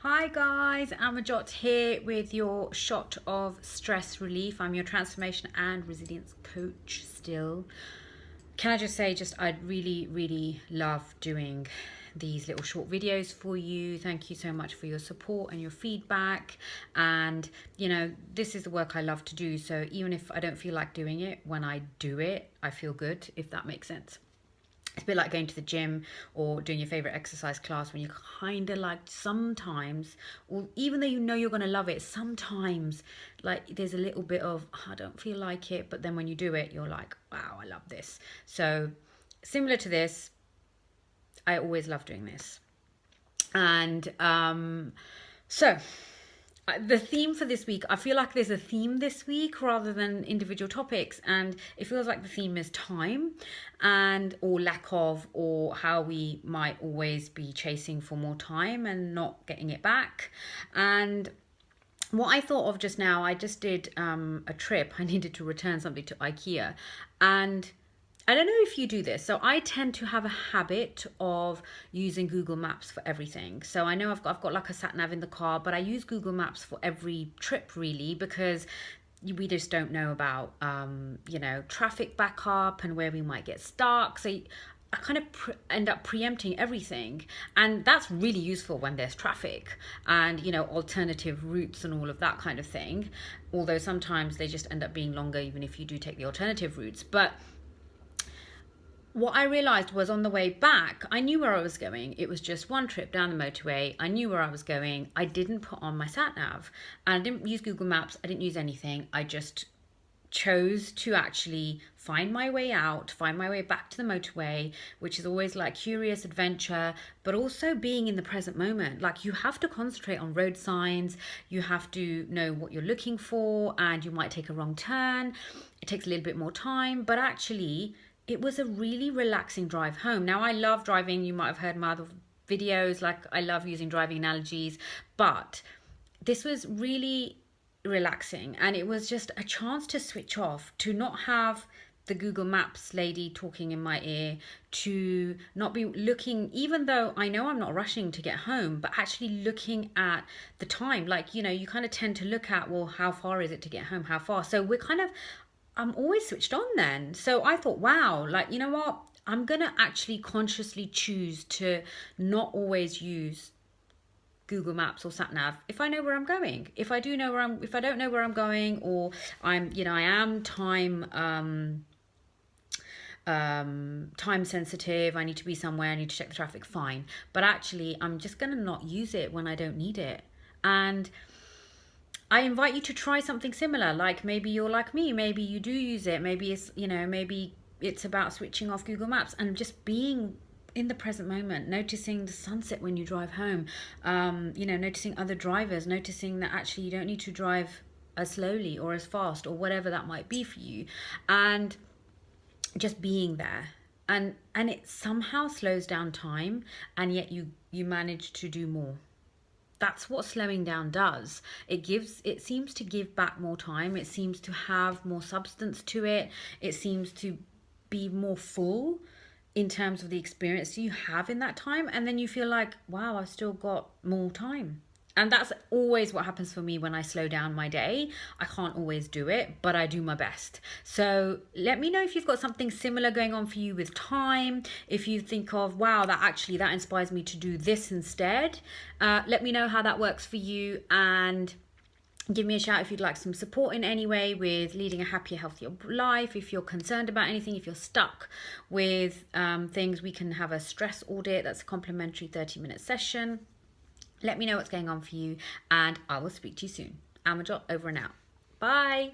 Hi guys, AmarRouh here with your shot of stress relief. I'm your transformation and resilience coach still. Can I just say, I really love doing these little short videos for you. Thank you so much for your support and your feedback. And you know, this is the work I love to do. So even if I don't feel like doing it, when I do it, I feel good, if that makes sense. It's a bit like going to the gym or doing your favorite exercise class when you kind of like sometimes, or even though you know you're going to love it, sometimes like there's a little bit of, I don't feel like it. But then when you do it, you're like, wow, I love this. So similar to this, I always love doing this. And the theme for this week, I feel like there's a theme this week rather than individual topics, and it feels like the theme is time or lack of, or how we might always be chasing for more time and not getting it back. And what I thought of just now, I just did a trip. I needed to return something to IKEA, and I don't know if you do this. So I tend to have a habit of using Google Maps for everything. So I know I've got like a sat nav in the car, but I use Google Maps for every trip really, because we just don't know about, traffic backup and where we might get stuck. So I kind of end up preempting everything. And that's really useful when there's traffic and, alternative routes and all of that kind of thing. Although sometimes they just end up being longer, even if you do take the alternative routes. But what I realized was, on the way back, I knew where I was going. It was just one trip down the motorway. I knew where I was going. I didn't put on my sat nav, and I didn't use Google Maps. I didn't use anything. I just chose to actually find my way out, find my way back to the motorway, which is always like curious adventure, but also being in the present moment. Like, you have to concentrate on road signs. You have to know what you're looking for, and you might take a wrong turn. It takes a little bit more time, but actually it was a really relaxing drive home. Now, I love driving. You might have heard my other videos, like I love using driving analogies, but this was really relaxing, and it was just a chance to switch off, to not have the Google Maps lady talking in my ear, to not be looking, even though I know I'm not rushing to get home, but actually looking at the time. Like, you kind of tend to look at, well, how far is it to get home? How far? So I'm always switched on then. So I thought, wow, like, you know what? I'm going to actually consciously choose to not always use Google Maps or Sat Nav if I know where I'm going. If I don't know where I'm going, or I am time sensitive, I need to be somewhere, I need to check the traffic, fine. But actually, I'm just going to not use it when I don't need it. And I invite you to try something similar. Like, maybe you're like me, maybe you do use it. Maybe it's about switching off Google Maps and just being in the present moment, noticing the sunset when you drive home, noticing other drivers, noticing that actually you don't need to drive as slowly or as fast or whatever that might be for you, and just being there. And it somehow slows down time, and yet you manage to do more. That's what slowing down does. It seems to give back more time. It seems to have more substance to it. It seems to be more full in terms of the experience you have in that time. And then you feel like, wow, I've still got more time. And that's always what happens for me when I slow down my day. I can't always do it, but I do my best. So let me know if you've got something similar going on for you with time. If you think of, wow, that inspires me to do this instead. Let me know how that works for you, and give me a shout if you'd like some support in any way with leading a happier, healthier life. If you're concerned about anything, if you're stuck with things, we can have a stress audit. That's a complimentary 30-minute session. Let me know what's going on for you, and I will speak to you soon. AmarRouh, over and out. Bye.